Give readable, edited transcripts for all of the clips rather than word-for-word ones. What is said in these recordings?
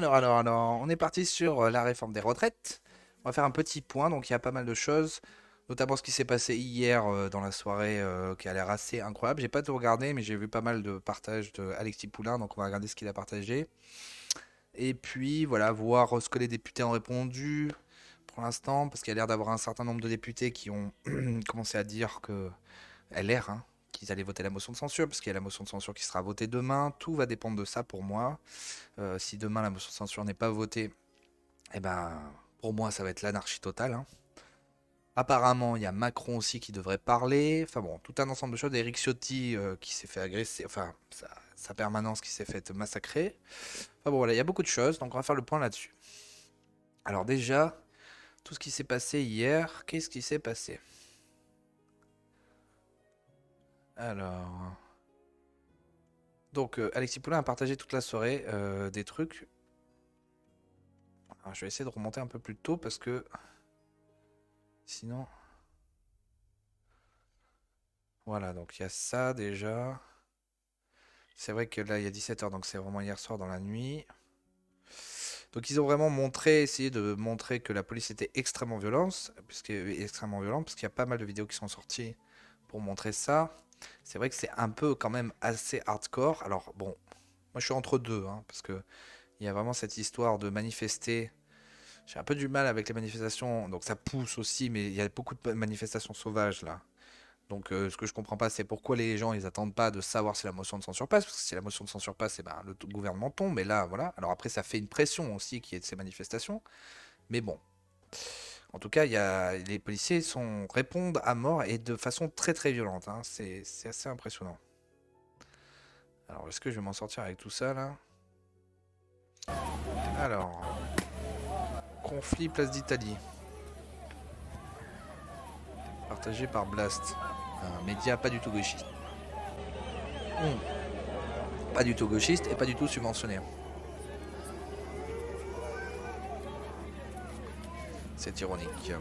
Alors, on est parti sur la réforme des retraites. On va faire un petit point, donc il y a pas mal de choses, notamment ce qui s'est passé hier dans la soirée qui a l'air assez incroyable. J'ai pas tout regardé, mais j'ai vu pas mal de partages de Alexis Poulain, donc on va regarder ce qu'il a partagé. Et puis voilà, voir ce que les députés ont répondu pour l'instant, parce qu'il y a l'air d'avoir un certain nombre de députés qui ont commencé à dire que LR, hein, qu'ils allaient voter la motion de censure, parce qu'il y a la motion de censure qui sera votée demain. Tout va dépendre de ça pour moi. Si demain la motion de censure n'est pas votée, eh ben, pour moi, ça va être l'anarchie totale, hein. Apparemment, il y a Macron aussi qui devrait parler. Enfin bon, tout un ensemble de choses. Eric Ciotti qui s'est fait agresser, enfin, sa permanence qui s'est fait massacrer. Enfin bon, voilà, il y a beaucoup de choses, donc on va faire le point là-dessus. Alors déjà, tout ce qui s'est passé hier, qu'est-ce qui s'est passé? Alors, donc Alexis Poulain a partagé toute la soirée des trucs. Alors, je vais essayer de remonter un peu plus tôt parce que sinon, voilà, donc il y a ça déjà. C'est vrai que là, il y a 17 h, donc c'est vraiment hier soir dans la nuit. Donc ils ont vraiment essayé de montrer que la police était extrêmement violente, parce qu'il y a pas mal de vidéos qui sont sorties pour montrer ça. C'est vrai que c'est un peu quand même assez hardcore. Alors bon, moi je suis entre deux, hein, parce que il y a vraiment cette histoire de manifester. J'ai un peu du mal avec les manifestations, donc ça pousse aussi, mais il y a beaucoup de manifestations sauvages là. Donc ce que je comprends pas, c'est pourquoi les gens ils attendent pas de savoir si la motion de censure passe, parce que si la motion de censure passe, eh ben, le gouvernement tombe. Mais là, voilà. Alors après, ça fait une pression aussi qui est de ces manifestations. Mais bon, en tout cas, les policiers répondent à mort et de façon très très violente, hein. C'est assez impressionnant. Alors est-ce que je vais m'en sortir avec tout ça là? Alors, conflit place d'Italie, partagé par Blast, un média pas du tout gauchiste. Pas du tout gauchiste et pas du tout subventionné. C'est ironique.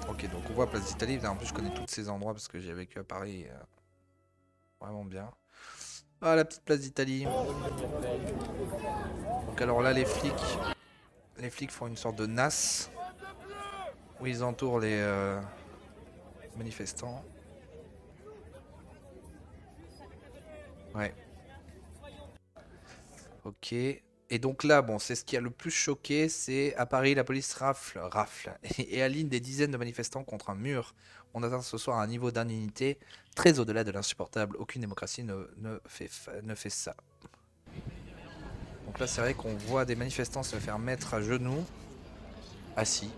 Ok, donc on voit Place d'Italie. En plus, je connais tous ces endroits parce que j'ai vécu à Paris vraiment bien. Ah, la petite Place d'Italie. Donc alors là, les flics font une sorte de nasse où ils entourent les manifestants. Ouais, ok. Et donc là, bon, c'est ce qui a le plus choqué, c'est à Paris, la police rafle et aligne des dizaines de manifestants contre un mur. On atteint ce soir un niveau d'indignité très au-delà de l'insupportable. Aucune démocratie ne fait ça. Donc là, c'est vrai qu'on voit des manifestants se faire mettre à genoux, assis.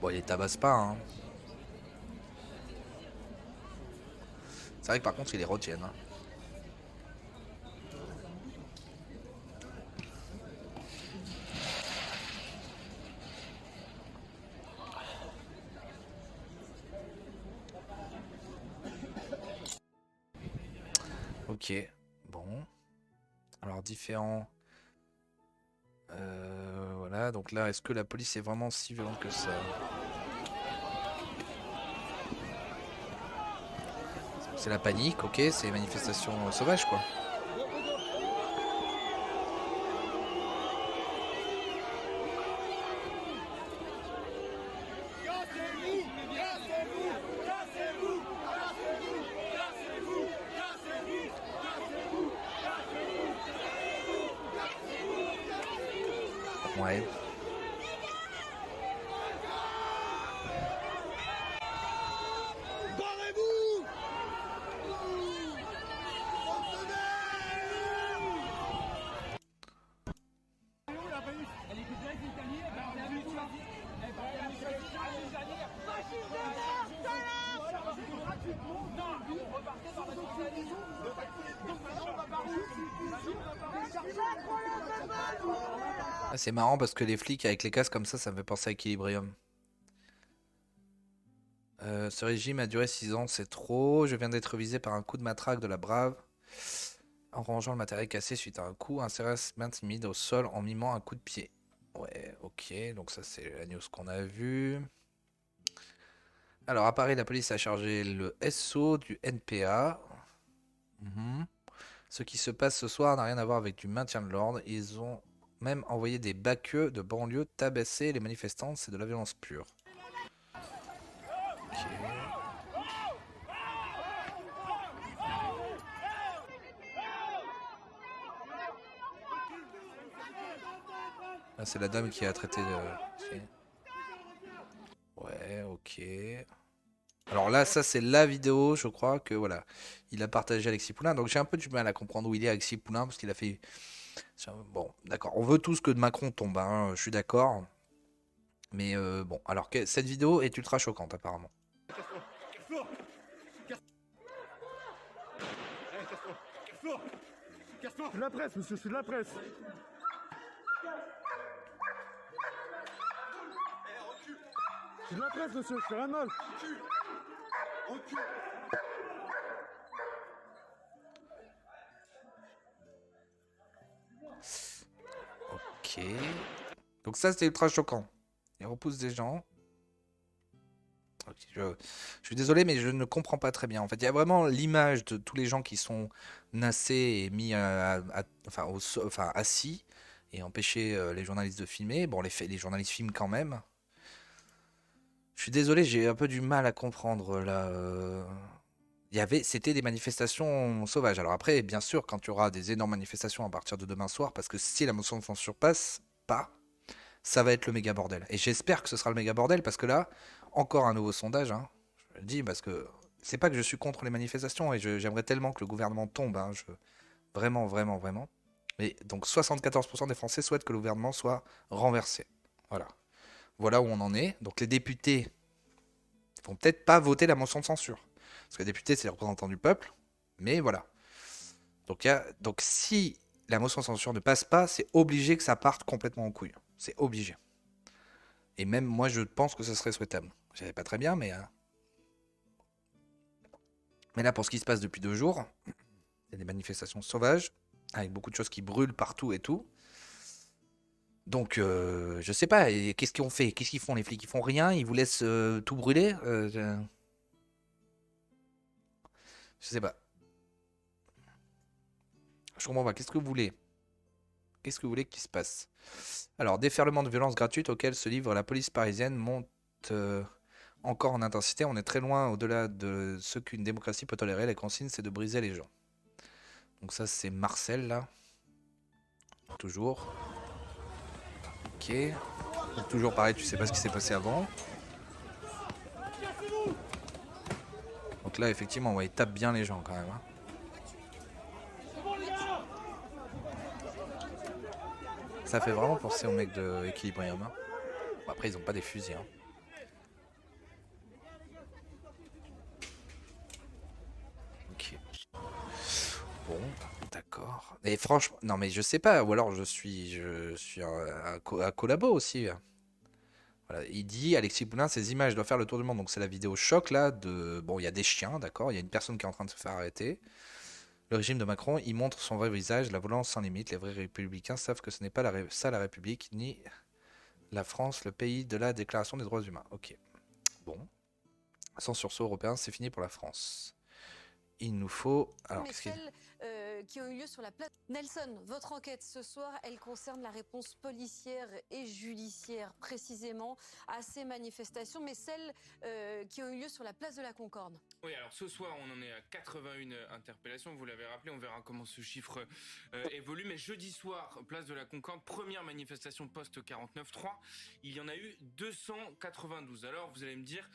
Bon, ils les tabassent pas, hein. C'est vrai que par contre, ils les retiennent, hein. Ok, bon. Alors, différents. Voilà, donc là, est-ce que la police est vraiment si violente que ça? C'est la panique, ok, c'est les manifestations sauvages, quoi. Ouais. Ah, c'est marrant parce que les flics avec les casques comme ça me fait penser à Equilibrium. Ce régime a duré 6 ans, c'est trop. Je viens d'être visé par un coup de matraque de la Brave. En rangeant le matériel cassé suite à un coup, un CRS m'intimide au sol en mimant un coup de pied. Ouais, ok, donc ça c'est la news qu'on a vue. Alors à Paris, la police a chargé le SO du NPA. Mhm. Ce qui se passe ce soir n'a rien à voir avec du maintien de l'ordre. Ils ont même envoyé des baqueux de banlieue tabasser les manifestants. C'est de la violence pure. Ok. Là, c'est la dame qui a traité de... Ok. Ouais, ok. Alors là, ça c'est la vidéo, je crois que voilà, il a partagé Alexis Poulain. Donc j'ai un peu du mal à comprendre où il est Alexis Poulain parce qu'il a fait. Bon, d'accord. On veut tous que Macron tombe, hein, je suis d'accord. Mais bon, alors que cette vidéo est ultra choquante apparemment. C'est de la presse, monsieur, c'est de la presse. C'est de la presse, monsieur, je fais rien de mal. Ok. Donc ça c'était ultra choquant. Il repousse des gens. Ok, je suis désolé, mais je ne comprends pas très bien. En fait, il y a vraiment l'image de tous les gens qui sont nassés et mis enfin, enfin, assis et empêcher les journalistes de filmer. Bon, les journalistes filment quand même. Je suis désolé, j'ai un peu du mal à comprendre là. C'était des manifestations sauvages. Alors après, bien sûr, quand il y aura des énormes manifestations à partir de demain soir, parce que si la motion de censure passe pas, ça va être le méga bordel. Et j'espère que ce sera le méga bordel, parce que là, encore un nouveau sondage, hein, je le dis, parce que c'est pas que je suis contre les manifestations, et j'aimerais tellement que le gouvernement tombe, hein, vraiment, vraiment, vraiment. Mais donc 74% des Français souhaitent que le gouvernement soit renversé. Voilà. Voilà où on en est. Donc les députés vont peut-être pas voter la motion de censure. Parce que les députés, c'est les représentants du peuple. Mais voilà. Donc si la motion de censure ne passe pas, c'est obligé que ça parte complètement en couille. C'est obligé. Et même moi, je pense que ce serait souhaitable. Je savais pas très bien, mais là, pour ce qui se passe depuis 2 jours, il y a des manifestations sauvages, avec beaucoup de choses qui brûlent partout et tout. Donc, je sais pas, et qu'est-ce qu'ils ont fait? Qu'est-ce qu'ils font les flics? Ils font rien? Ils vous laissent tout brûler? Je sais pas. Je comprends pas. Qu'est-ce que vous voulez? Qu'est-ce que vous voulez qu'il se passe? Alors, déferlement de violence gratuite auquel se livre la police parisienne monte encore en intensité. On est très loin au-delà de ce qu'une démocratie peut tolérer. Les consignes, c'est de briser les gens. Donc ça, c'est Marcel, là. Toujours. Ok. Donc toujours pareil, tu sais pas ce qui s'est passé avant. Donc là, effectivement, ouais, il tape bien les gens quand même, hein. Ça fait vraiment penser aux mecs de Equilibrium, hein. Bon, après, ils ont pas des fusils, hein. Ok. Bon, d'accord. Et franchement, non mais je sais pas, ou alors je suis un collabo aussi. Voilà, il dit Alexis Poulain, ces images doivent faire le tour du monde. Donc c'est la vidéo choc là de, bon, il y a des chiens, d'accord, il y a une personne qui est en train de se faire arrêter. Le régime de Macron, il montre son vrai visage, la violence sans limite. Les vrais républicains savent que ce n'est pas ça la République, ni la France, le pays de la Déclaration des droits humains. Ok, bon. Sans sursaut européen, c'est fini pour la France. Il nous faut. Alors, Mais qu'est-ce qu'il y a? celles qui ont eu lieu sur la place. Nelson, votre enquête ce soir, elle concerne la réponse policière et judiciaire précisément à ces manifestations, mais celles qui ont eu lieu sur la place de la Concorde. Oui, alors ce soir, on en est à 81 interpellations, vous l'avez rappelé, on verra comment ce chiffre évolue. Mais jeudi soir, place de la Concorde, première manifestation post-49-3, il y en a eu 292. Alors vous allez me dire,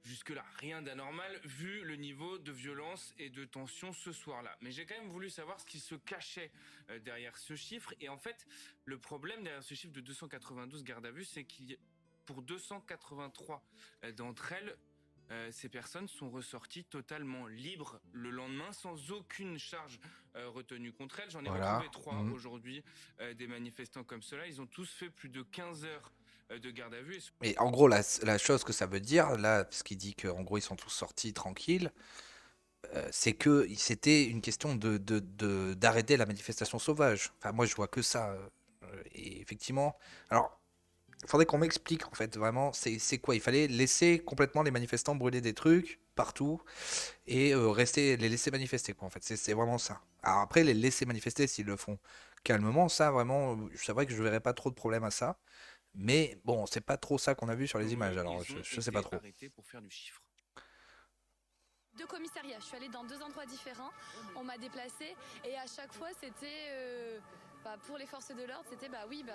jusque-là, rien d'anormal, vu le niveau de violence et de tension ce soir-là. Mais j'ai quand même voulu savoir ce qui se cachait derrière ce chiffre. Et en fait, le problème derrière ce chiffre de 292 gardes à vue, c'est qu'il y a, pour 283 d'entre elles, ces personnes sont ressorties totalement libres le lendemain, sans aucune charge retenue contre elles. J'en ai Voilà. retrouvé 3 aujourd'hui, des manifestants comme cela. Ils ont tous fait plus de 15 heures de garde à vue. Mais en gros, la chose que ça veut dire, là, parce qu'il dit qu'en gros, ils sont tous sortis tranquilles, c'est que c'était une question d'arrêter la manifestation sauvage. Enfin, moi, je vois que ça. Et effectivement. Alors, faudrait qu'on m'explique en fait vraiment c'est quoi. Il fallait laisser complètement les manifestants brûler des trucs partout et les laisser manifester quoi en fait. C'est vraiment ça. Alors après les laisser manifester s'ils le font calmement, ça vraiment, c'est vrai que je verrais pas trop de problème à ça. Mais bon, c'est pas trop ça qu'on a vu sur les Selon images, eux, alors ils ont je sais pas été trop. arrêtés pour faire du chiffre. Deux commissariats, je suis allée dans deux endroits différents, on m'a déplacée et à chaque fois c'était pour les forces de l'ordre, c'était oui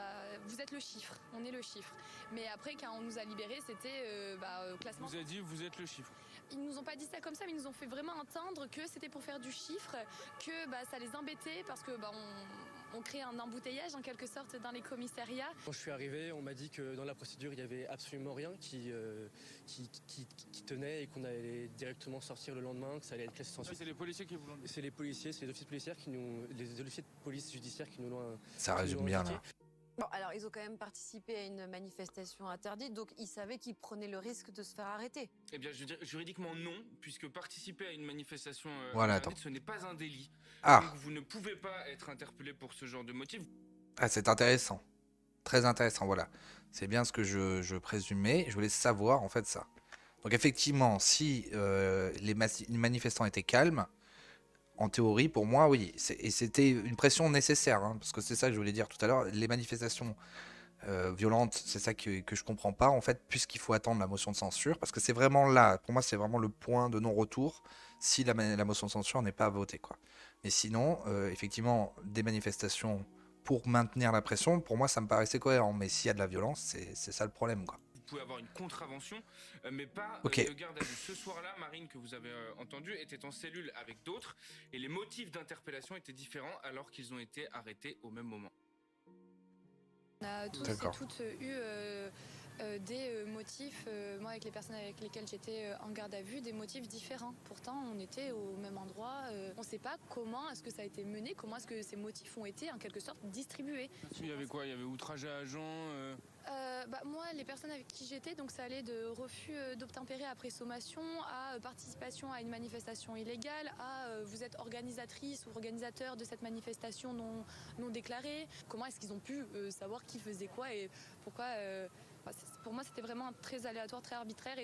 vous êtes le chiffre, on est le chiffre. Mais après quand on nous a libérés, c'était classement. Vous avez dit vous êtes le chiffre. Ils nous ont pas dit ça comme ça, mais ils nous ont fait vraiment entendre que c'était pour faire du chiffre, que ça les embêtait parce que on crée un embouteillage en quelque sorte dans les commissariats. Quand je suis arrivé, on m'a dit que dans la procédure, il n'y avait absolument rien qui tenait et qu'on allait directement sortir le lendemain, que ça allait être classé sans suite. C'est les policiers qui vous l'ont dit. C'est les policiers, c'est les officiers policiers les officiers de police judiciaire qui nous l'ont. Ça résume bien là. Bon, alors ils ont quand même participé à une manifestation interdite, donc ils savaient qu'ils prenaient le risque de se faire arrêter. Eh bien, je dirais juridiquement non, puisque participer à une manifestation Voilà, interdite, attends. ce n'est pas un délit. Ah, Donc vous ne pouvez pas être interpellé pour ce genre de motif. ah c'est intéressant. Très intéressant, voilà. C'est bien ce que je présumais. Je voulais savoir en fait ça. Donc effectivement, si les manifestants étaient calmes, en théorie, pour moi, oui. Et c'était une pression nécessaire, hein, parce que c'est ça que je voulais dire tout à l'heure. Les manifestations violentes, c'est ça que je comprends pas, en fait, puisqu'il faut attendre la motion de censure, parce que c'est vraiment là, pour moi, c'est vraiment le point de non-retour si la motion de censure n'est pas votée, quoi. Mais sinon, effectivement, des manifestations pour maintenir la pression, pour moi, ça me paraissait cohérent. Mais s'il y a de la violence, c'est ça le problème, quoi. Vous pouvez avoir une contravention, mais pas Ok. de garde à vue. Ce soir-là, Marine, que vous avez entendu, était en cellule avec d'autres, et les motifs d'interpellation étaient différents alors qu'ils ont été arrêtés au même moment. On a tous et D'accord. toutes eu des motifs, moi avec les personnes avec lesquelles j'étais en garde à vue, des motifs différents. Pourtant, on était au même endroit. On ne sait pas comment est-ce que ça a été mené, comment est-ce que ces motifs ont été en quelque sorte distribués. Il y avait quoi? Il y avait outrage à agent Moi, les personnes avec qui j'étais, donc ça allait de refus d'obtempérer après sommation à participation à une manifestation illégale, à vous êtes organisatrice ou organisateur de cette manifestation non déclarée. Comment est-ce qu'ils ont pu savoir qui faisait quoi et pourquoi pour moi, c'était vraiment très aléatoire, très arbitraire.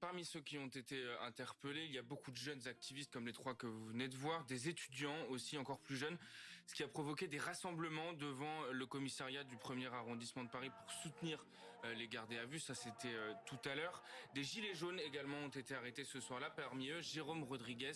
Parmi ceux qui ont été interpellés, il y a beaucoup de jeunes activistes comme les trois que vous venez de voir, des étudiants aussi encore plus jeunes, ce qui a provoqué des rassemblements devant le commissariat du 1er arrondissement de Paris pour soutenir les gardés à vue. Ça, c'était tout à l'heure. Des gilets jaunes également ont été arrêtés ce soir-là. Parmi eux, Jérôme Rodriguez,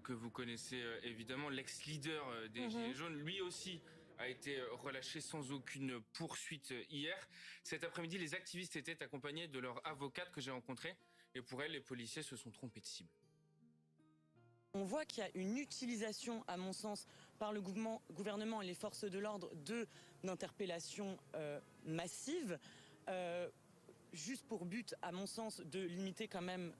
que vous connaissez évidemment, l'ex-leader des gilets jaunes, lui aussi a été relâché sans aucune poursuite hier. Cet après-midi, les activistes étaient accompagnés de leur avocate que j'ai rencontrée. Et pour elle, les policiers se sont trompés de cible. On voit qu'il y a une utilisation, à mon sens, par le gouvernement et les forces de l'ordre d'interpellations massives, juste pour but, à mon sens, de limiter quand même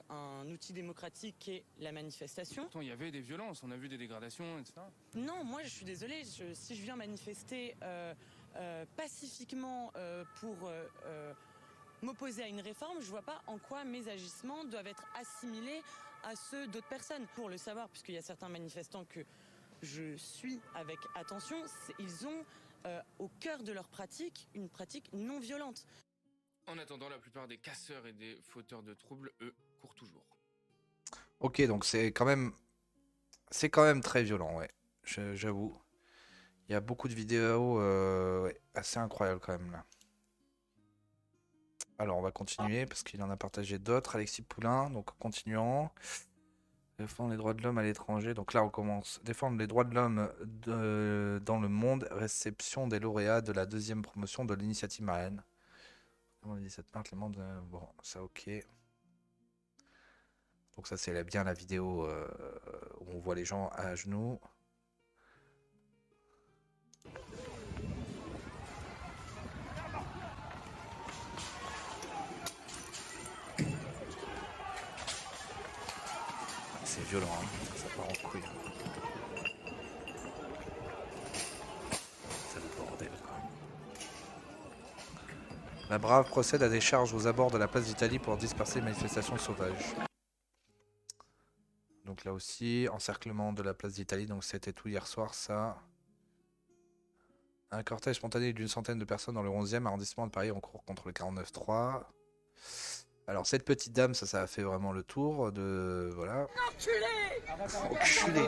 un outil démocratique qui est la manifestation. Pourtant, il y avait des violences, on a vu des dégradations, etc. Non, moi je suis désolée, si je viens manifester pacifiquement pour m'opposer à une réforme, je vois pas en quoi mes agissements doivent être assimilés à ceux d'autres personnes. Pour le savoir, puisqu'il y a certains manifestants que je suis avec attention, ils ont au cœur de leur pratique une pratique non violente. En attendant, la plupart des casseurs et des fauteurs de troubles, eux, courent toujours. Ok, donc c'est quand même très violent, ouais. J'avoue. Il y a beaucoup de vidéos ouais, assez incroyables quand même là. Alors on va continuer parce qu'il en a partagé d'autres. Alexis Poulain, donc continuons. Défendre les droits de l'homme à l'étranger. Donc là on commence. Défendre les droits de l'homme dans le monde. Réception des lauréats de la 2e promotion de l'initiative Marraine. Le 17 mars, les membres. Bon, ça ok. Donc ça c'est bien la vidéo où on voit les gens à genoux. C'est violent, hein. Ça part en couille. C'est le bordel, quoi. La Brave procède à des charges aux abords de la place d'Italie pour disperser les manifestations sauvages. Donc là aussi, encerclement de la place d'Italie. Donc c'était tout hier soir, ça. Un cortège spontané d'une centaine de personnes dans le 11e arrondissement de Paris en cours contre le 49-3. Alors cette petite dame, ça a fait vraiment le tour de... Voilà. Enculé! Enculé.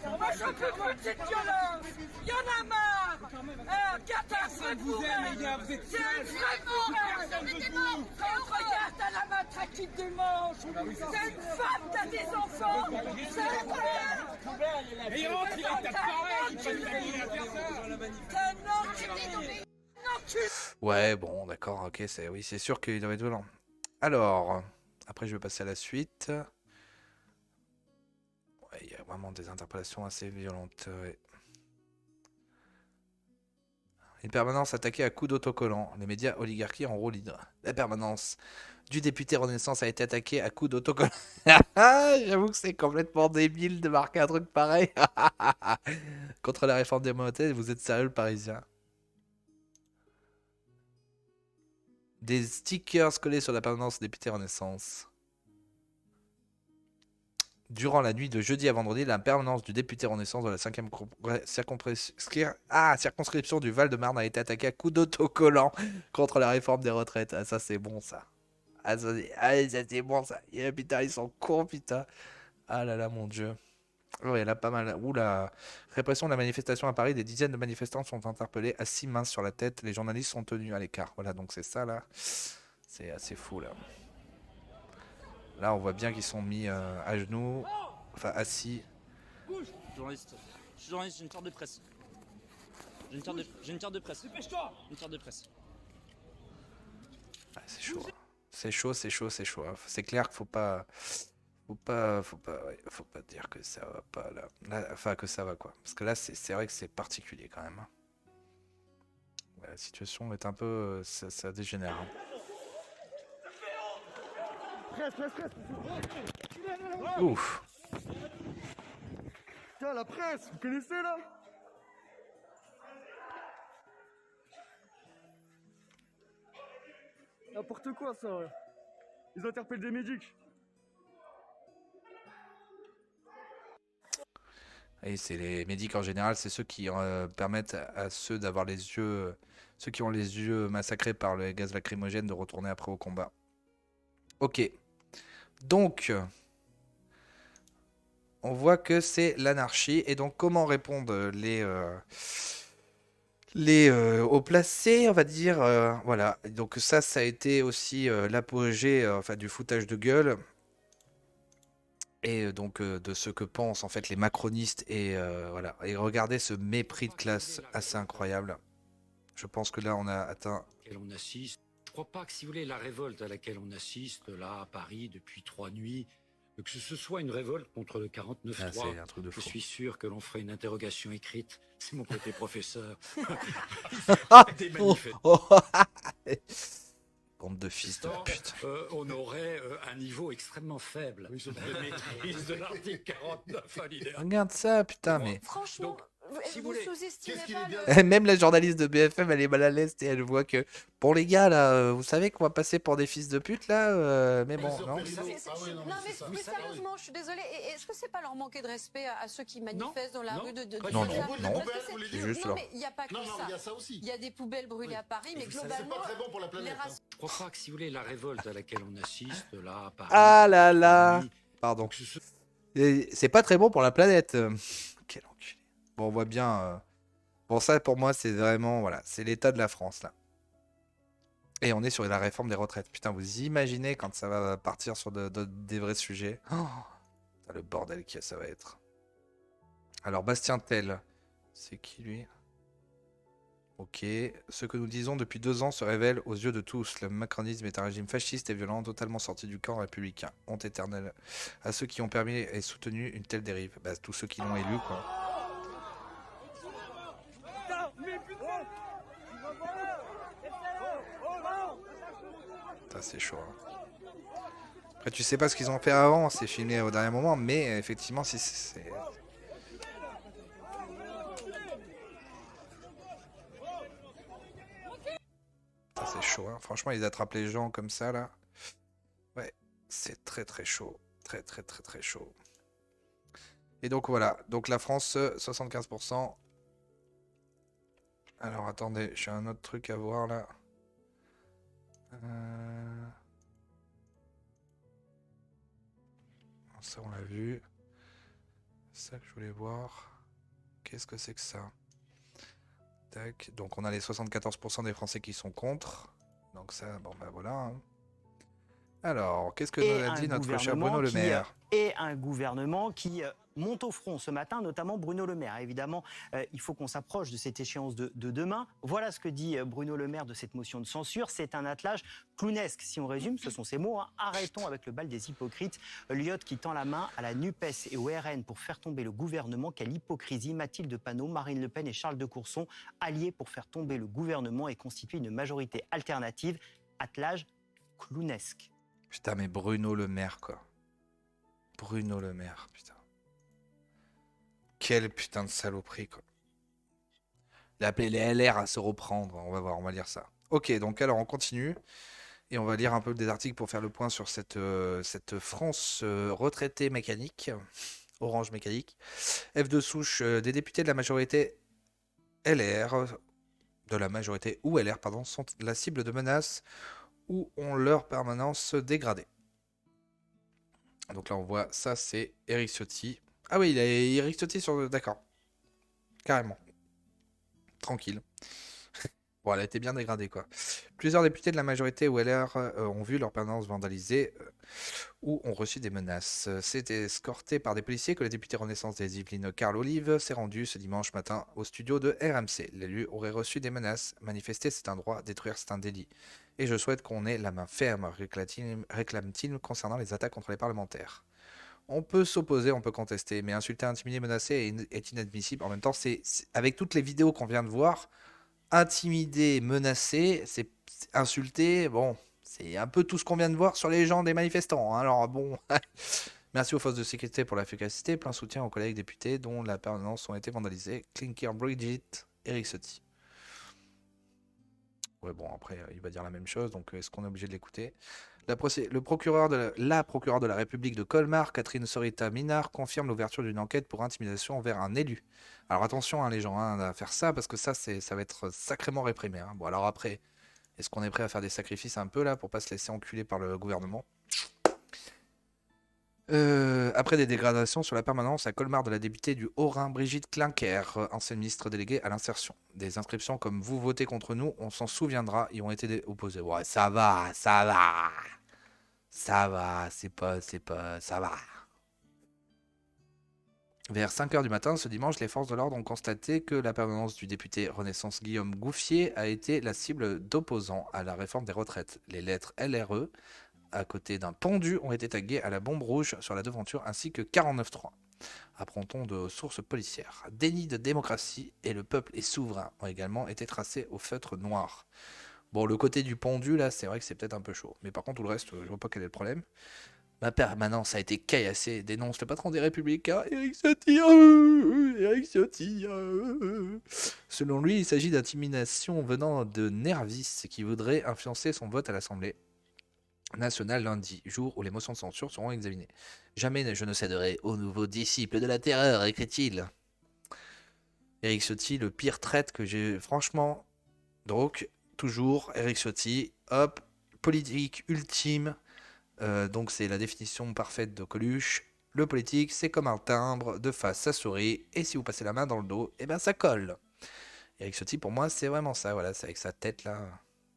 On va choper moi de cette violence! Y'en a marre! Catastrophe vous êtes c'est un vrai moral! Regarde, à la matraquille des manches! C'est une femme, t'as des enfants! C'est un frère! Et il rentre, il tape pareil! C'est un enculé! Ouais, bon, d'accord, ok, oui, c'est sûr qu'il doit être violent. Alors, après je vais passer à la suite. Ouais, il y a vraiment des interpellations assez violentes. Ouais. Une permanence attaquée à coups d'autocollants. Les médias oligarchie en roue libre. La permanence du député Renaissance a été attaquée à coups d'autocollants. J'avoue que c'est complètement débile de marquer un truc pareil. Contre la réforme des monétaires, vous êtes sérieux le Parisien? Des stickers collés sur la permanence député Renaissance. Durant la nuit de jeudi à vendredi, la permanence du député Renaissance de la 5e circonscription du Val-de-Marne a été attaquée à coups d'autocollants contre la réforme des retraites. Ah, ça c'est bon ça. Ah, ça c'est bon ça. Et, putain, ils sont cons, putain. Ah là là, mon dieu. Oh, il y en a pas mal. Ouh, la répression de la manifestation à Paris, des dizaines de manifestants sont interpellés, assis main sur la tête. Les journalistes sont tenus à l'écart. Voilà, donc c'est ça là. C'est assez fou là. Là, on voit bien qu'ils sont mis à genoux, enfin assis. Journaliste, je suis journaliste, j'ai une carte de presse. J'ai une carte de presse. Dépêche-toi. Une carte de presse. Ah, c'est chaud. C'est chaud, c'est chaud, c'est chaud. C'est clair qu'il faut pas dire que ça va pas là. Enfin, que ça va quoi. Parce que là, c'est vrai que c'est particulier quand même. Ouais, la situation est un peu, ça dégénère. Hein. Ouf. Tiens, la presse, vous connaissez là? N'importe quoi ça, ouais. Ils interpellent des médics. Et c'est les médics en général, c'est ceux qui permettent à ceux d'avoir les yeux, ceux qui ont les yeux massacrés par le gaz lacrymogène de retourner après au combat. Ok. Donc, on voit que c'est l'anarchie. Et donc, comment répondent les hauts placés, on va dire. Voilà. Donc ça a été aussi l'apogée enfin, du foutage de gueule. Et donc de ce que pensent en fait les macronistes. Et voilà. Et regardez ce mépris de classe assez incroyable. Je pense que là, on a atteint... On assiste. Je crois pas que, si vous voulez, la révolte à laquelle on assiste là à Paris depuis 3 nuits, que ce soit une révolte contre le 49.3. Ah, c'est un truc de fou. Je suis sûr que l'on ferait une interrogation écrite. C'est mon côté professeur. Des Bande de fils de pute. On aurait un niveau extrêmement faible de maîtrise de l'article 49 alinéa. Regarde ça, putain, mais... Franchement, si vous vous voulez, sous-estimez pas le... Même la journaliste de BFM, elle est mal à l'aise et elle voit que... Bon, les gars, là, vous savez qu'on va passer pour des fils de pute, là mais bon, non. Non, mais sérieusement, je suis désolée. Est-ce que c'est pas leur manquer de respect à ceux qui manifestent dans la rue de Non, Paris? non. Parce que c'est Juste non, là. mais il n'y a pas que ça. aussi. Il y a des poubelles brûlées à Paris, mais globalement, c'est pas très bon pour la planète. Je crois pas que, si vous voulez, la révolte à laquelle on assiste là à Paris... Ah là là. Pardon. que ce soit- C'est pas très bon pour la planète. Quel enculé. Bon, on voit bien... Bon, ça, pour moi, c'est vraiment... Voilà, c'est l'état de la France, là. Et on est sur la réforme des retraites. Putain, vous imaginez quand ça va partir sur des vrais sujets. Oh, le bordel que ça va être. Alors, Bastien Tell. C'est qui, lui? Ok. Ce que nous disons depuis 2 ans se révèle aux yeux de tous. Le macronisme est un régime fasciste et violent, totalement sorti du camp républicain. Honte éternelle à ceux qui ont permis et soutenu une telle dérive. Bah, tous ceux qui l'ont élu, quoi. C'est chaud. Hein. Après, tu sais pas ce qu'ils ont fait avant, c'est filmé au dernier moment, mais effectivement, si c'est... C'est chaud, hein. Franchement, ils attrapent les gens comme ça, là. Ouais, c'est très très chaud. Très très très très chaud. Et donc voilà, donc la France, 75%. Alors attendez, j'ai un autre truc à voir là. Euh, Ça on l'a vu. C'est ça que je voulais voir. Qu'est-ce que c'est que ça? Tac. Donc on a les 74% des Français qui sont contre. Donc ça, bon bah voilà. Hein. Alors, qu'est-ce que nous a dit notre cher Bruno Le Maire? Et un gouvernement qui monte au front ce matin, notamment Bruno Le Maire. Évidemment, il faut qu'on s'approche de cette échéance de demain. Voilà ce que dit Bruno Le Maire de cette motion de censure. C'est un attelage clownesque. Si on résume, ce sont ces mots. Hein. Arrêtons avec le bal des hypocrites. Lyotte qui tend la main à la NUPES et au RN pour faire tomber le gouvernement. Quelle hypocrisie. Mathilde Panot, Marine Le Pen et Charles de Courson, alliés pour faire tomber le gouvernement et constituer une majorité alternative. Attelage clownesque. Putain, mais Bruno Le Maire, quoi. Bruno Le Maire, putain. Quelle putain de saloperie, quoi. Il a appelé les LR à se reprendre. On va voir, on va lire ça. Ok, donc alors on continue. Et on va lire un peu des articles pour faire le point sur cette France retraitée mécanique. Orange mécanique. F de souche, des députés de la majorité LR, de la majorité ou LR, pardon, sont la cible de menaces ou ont leur permanence dégradée. Donc là on voit ça, c'est Éric Ciotti. Ah oui, il a Éric Ciotti sur... D'accord. Carrément. Tranquille. Bon, elle a été bien dégradée, quoi. Plusieurs députés de la majorité ou LR ont vu leur permanence vandalisée ou ont reçu des menaces. C'est escorté par des policiers que le député Renaissance des Yvelines, Carl Olive, s'est rendu ce dimanche matin au studio de RMC. L'élu aurait reçu des menaces. Manifester, c'est un droit. Détruire, c'est un délit. Et je souhaite qu'on ait la main ferme, réclame-t-il, concernant les attaques contre les parlementaires. On peut s'opposer, on peut contester, mais insulter, intimider, menacer est inadmissible. En même temps, avec toutes les vidéos qu'on vient de voir, intimider, menacer, c'est insulter, bon, c'est un peu tout ce qu'on vient de voir sur les gens des manifestants. Hein. Alors bon, merci aux forces de sécurité pour l'efficacité, plein soutien aux collègues députés dont la permanence ont été vandalisées. Clinker Brigitte, Éric Ciotti. Ouais, bon, après, il va dire la même chose, donc est-ce qu'on est obligé de l'écouter? La procureure de la République de Colmar, Catherine Sorita Minard, confirme l'ouverture d'une enquête pour intimidation envers un élu. Alors attention, hein, les gens, hein, à faire ça, parce que ça va être sacrément réprimé. Hein. Bon, alors après, est-ce qu'on est prêt à faire des sacrifices un peu, là, pour pas se laisser enculer par le gouvernement? Après des dégradations sur la permanence à Colmar de la députée du Haut-Rhin Brigitte Clinker, ancienne ministre déléguée à l'insertion. Des inscriptions comme vous votez contre nous, on s'en souviendra, y ont été opposées. Ouais, ça va, ça va. Ça va, ça va. Vers 5h du matin, ce dimanche, les forces de l'ordre ont constaté que la permanence du député Renaissance Guillaume Gouffier a été la cible d'opposants à la réforme des retraites. Les lettres LRE à côté d'un pendu ont été tagués à la bombe rouge sur la devanture ainsi que 49.3. Apprend-on de sources policières. Déni de démocratie et le peuple est souverain ont également été tracés au feutre noir. Bon, le côté du pendu, là, c'est vrai que c'est peut-être un peu chaud. Mais par contre, tout le reste, je vois pas quel est le problème. Ma permanence a été caillassée, dénonce le patron des Républicains, Éric Ciotti. Éric Ciotti. Selon lui, il s'agit d'intimidation venant de Nervis qui voudrait influencer son vote à l'Assemblée nationale lundi, jour où les motions de censure seront examinées. Jamais je ne céderai aux nouveaux disciples de la terreur, écrit-il. Éric Ciotti, le pire traître que j'ai... Franchement, donc, toujours, Éric Ciotti, hop, politique ultime. Donc c'est la définition parfaite de Coluche. Le politique, c'est comme un timbre, de face ça sourit, et si vous passez la main dans le dos, eh ben ça colle. Éric Ciotti, pour moi, c'est vraiment ça, voilà, c'est avec sa tête là.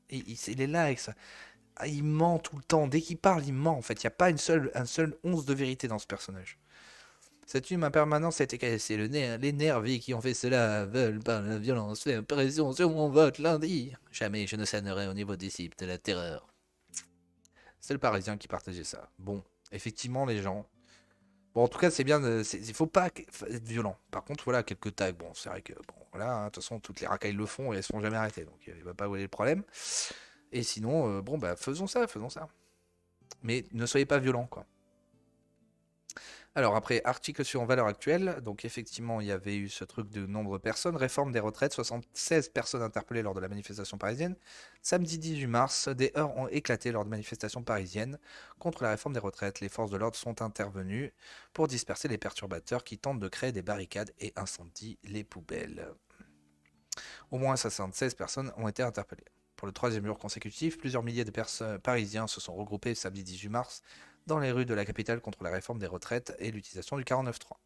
Et il est là avec ça. Ah, il ment tout le temps. Dès qu'il parle, il ment en fait. Il n'y a pas un seul once de vérité dans ce personnage. Cette nuit, ma permanence a été cassée. Les nervis qui ont fait cela veulent par la violence faire pression sur mon vote lundi. Jamais je ne céderai au niveau disciple de la terreur. C'est le Parisien qui partageait ça. Bon, effectivement, les gens... Bon, en tout cas, c'est bien... Il faut pas être violent. Par contre, voilà, quelques tags. Bon, c'est vrai que... Bon, voilà, hein, de toute façon, toutes les racailles le font et elles ne seront jamais arrêtées. Donc, il ne va pas voler le problème. Et sinon, bon, bah, faisons ça. Mais ne soyez pas violents, quoi. Alors, après, article sur Valeurs Actuelles. Donc, effectivement, il y avait eu ce truc de nombre de personnes. Réforme des retraites, 76 personnes interpellées lors de la manifestation parisienne. Samedi 18 mars, des heurts ont éclaté lors de manifestations parisiennes contre la réforme des retraites. Les forces de l'ordre sont intervenues pour disperser les perturbateurs qui tentent de créer des barricades et incendient les poubelles. Au moins 76 personnes ont été interpellées. Pour le troisième jour consécutif, plusieurs milliers de personnes parisiens se sont regroupés samedi 18 mars dans les rues de la capitale contre la réforme des retraites et l'utilisation du 49.3.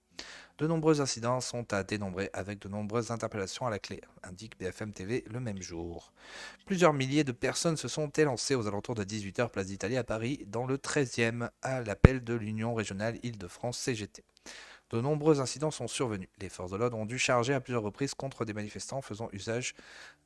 De nombreux incidents sont à dénombrer avec de nombreuses interpellations à la clé, indique BFM TV le même jour. Plusieurs milliers de personnes se sont élancées aux alentours de 18h place d'Italie à Paris dans le 13e à l'appel de l'Union régionale Île-de-France CGT. De nombreux incidents sont survenus. Les forces de l'ordre ont dû charger à plusieurs reprises contre des manifestants faisant usage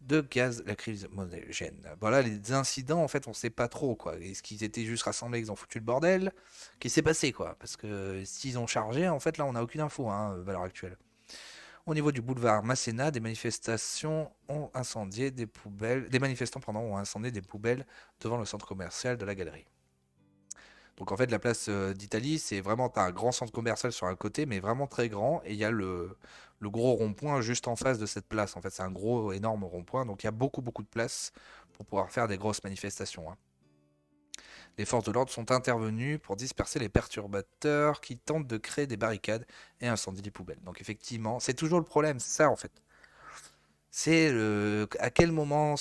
de gaz lacrymogène. Voilà, les incidents, en fait, on sait pas trop, quoi. Est-ce qu'ils étaient juste rassemblés, ils ont foutu le bordel? Qu'est-ce qui s'est passé, quoi? Parce que s'ils ont chargé, en fait, là, on n'a aucune info, hein, à l'heure actuelle. Au niveau du boulevard Masséna, des manifestations ont incendié des poubelles. Des manifestants, pardon, ont incendié des poubelles devant le centre commercial de la Galerie. Donc en fait, la place d'Italie, c'est vraiment, t'as un grand centre commercial sur un côté, mais vraiment très grand, et il y a le gros rond-point juste en face de cette place. En fait, c'est un gros, énorme rond-point, donc il y a beaucoup, beaucoup de place pour pouvoir faire des grosses manifestations, hein. Les forces de l'ordre sont intervenues pour disperser les perturbateurs qui tentent de créer des barricades et incendier les poubelles. Donc effectivement, c'est toujours le problème, c'est ça en fait. C'est à quel moment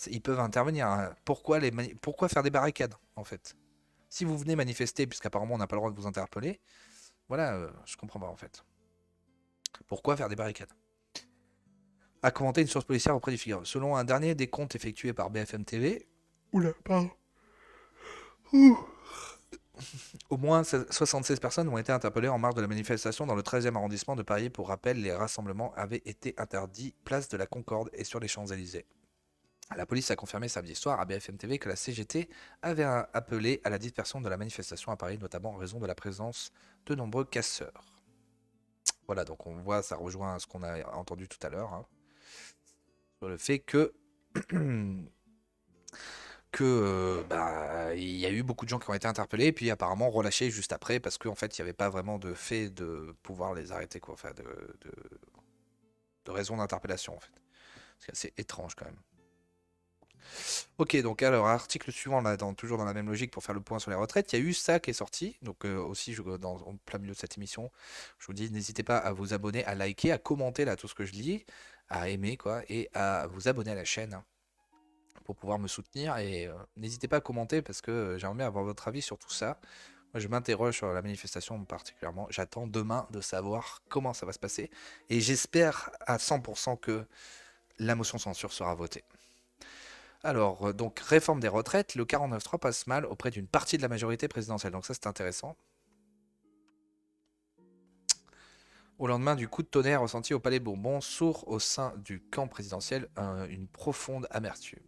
ils peuvent intervenir, hein. Pourquoi faire des barricades en fait? Si vous venez manifester, puisqu'apparemment on n'a pas le droit de vous interpeller, voilà, je comprends pas en fait. Pourquoi faire des barricades? A commenté une source policière auprès du Figaro. Selon un dernier décompte effectué par BFM TV, oula, pardon. Au moins 76 personnes ont été interpellées en marge de la manifestation dans le 13e arrondissement de Paris. Pour rappel, les rassemblements avaient été interdits place de la Concorde et sur les Champs-Élysées. La police a confirmé samedi soir à BFM TV que la CGT avait appelé à la dispersion de la manifestation à Paris, notamment en raison de la présence de nombreux casseurs. Voilà, donc on voit, ça rejoint ce qu'on a entendu tout à l'heure, hein, sur le fait que il y a eu beaucoup de gens qui ont été interpellés, puis apparemment relâchés juste après, parce qu'en fait, il n'y avait pas vraiment de fait de pouvoir les arrêter, quoi, enfin, de raison d'interpellation, en fait. C'est assez étrange, quand même. Ok, donc alors, article suivant, là, toujours dans la même logique pour faire le point sur les retraites, il y a eu ça qui est sorti, donc aussi en plein milieu de cette émission, je vous dis, n'hésitez pas à vous abonner, à liker, à commenter là tout ce que je lis, à aimer quoi, et à vous abonner à la chaîne, hein, pour pouvoir me soutenir, et n'hésitez pas à commenter parce que j'aimerais bien avoir votre avis sur tout ça. Moi je m'interroge sur la manifestation particulièrement, j'attends demain de savoir comment ça va se passer, et j'espère à 100% que la motion de censure sera votée. Alors, donc, réforme des retraites, le 49.3 passe mal auprès d'une partie de la majorité présidentielle. Donc ça, c'est intéressant. Au lendemain du coup de tonnerre ressenti au Palais Bourbon, sourd au sein du camp présidentiel une profonde amertume.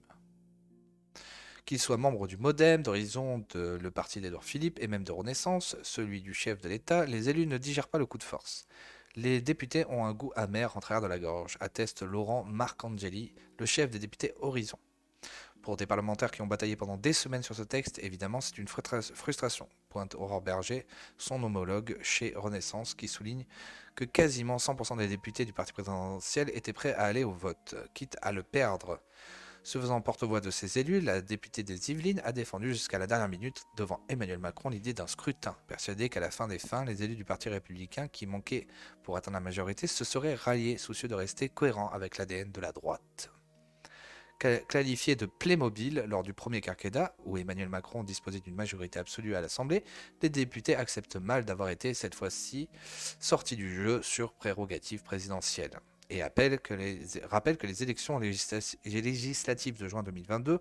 Qu'il soit membre du MoDem, d'Horizon, le parti d'Édouard Philippe et même de Renaissance, celui du chef de l'État, les élus ne digèrent pas le coup de force. Les députés ont un goût amer en travers de la gorge, atteste Laurent Marcangeli, le chef des députés Horizon. Pour des parlementaires qui ont bataillé pendant des semaines sur ce texte, évidemment, c'est une frustration, pointe Aurore Berger, son homologue chez Renaissance, qui souligne que quasiment 100% des députés du parti présidentiel étaient prêts à aller au vote, quitte à le perdre. Se faisant porte-voix de ses élus, la députée des Yvelines a défendu jusqu'à la dernière minute devant Emmanuel Macron l'idée d'un scrutin, persuadée qu'à la fin des fins, les élus du parti républicain qui manquaient pour atteindre la majorité se seraient ralliés, soucieux de rester cohérents avec l'ADN de la droite. Qualifié de Playmobil lors du premier quinquennat, où Emmanuel Macron disposait d'une majorité absolue à l'Assemblée, les députés acceptent mal d'avoir été, cette fois-ci, sortis du jeu sur prérogative présidentielle, et rappellent que les élections législatives de juin 2022,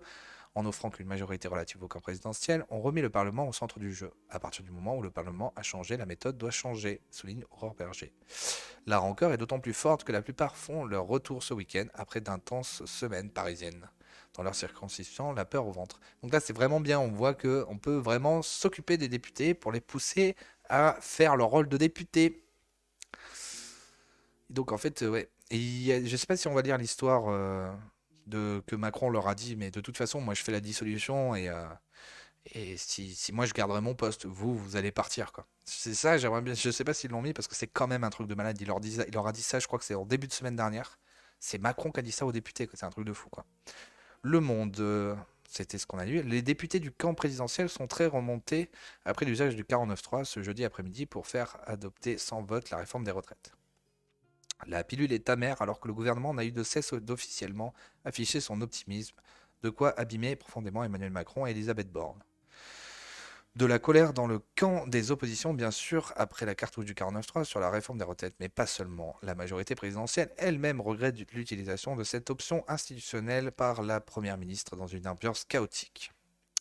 en offrant qu'une majorité relative au camp présidentiel, ont remis le Parlement au centre du jeu. À partir du moment où le Parlement a changé, la méthode doit changer, souligne Aurore Berger. La rancœur est d'autant plus forte que la plupart font leur retour ce week-end après d'intenses semaines parisiennes. Dans leur circonscription, la peur au ventre. Donc là, c'est vraiment bien, on voit qu'on peut vraiment s'occuper des députés pour les pousser à faire leur rôle de député. Donc en fait, ouais. Et je sais pas si on va lire l'histoire que Macron leur a dit, mais de toute façon, moi je fais la dissolution et si moi je garderai mon poste, vous allez partir quoi. C'est ça, j'aimerais bien. Je sais pas s'ils l'ont mis parce que c'est quand même un truc de malade. Il leur a dit ça, je crois que c'est en début de semaine dernière. C'est Macron qui a dit ça aux députés, quoi. C'est un truc de fou quoi. Le Monde, c'était ce qu'on a lu. Les députés du camp présidentiel sont très remontés après l'usage du 49.3 ce jeudi après-midi pour faire adopter sans vote la réforme des retraites. La pilule est amère alors que le gouvernement n'a eu de cesse d'officiellement afficher son optimisme, de quoi abîmer profondément Emmanuel Macron et Elisabeth Borne. De la colère dans le camp des oppositions, bien sûr, après la cartouche du 49.3 sur la réforme des retraites, mais pas seulement. La majorité présidentielle elle-même regrette l'utilisation de cette option institutionnelle par la Première ministre dans une ambiance chaotique.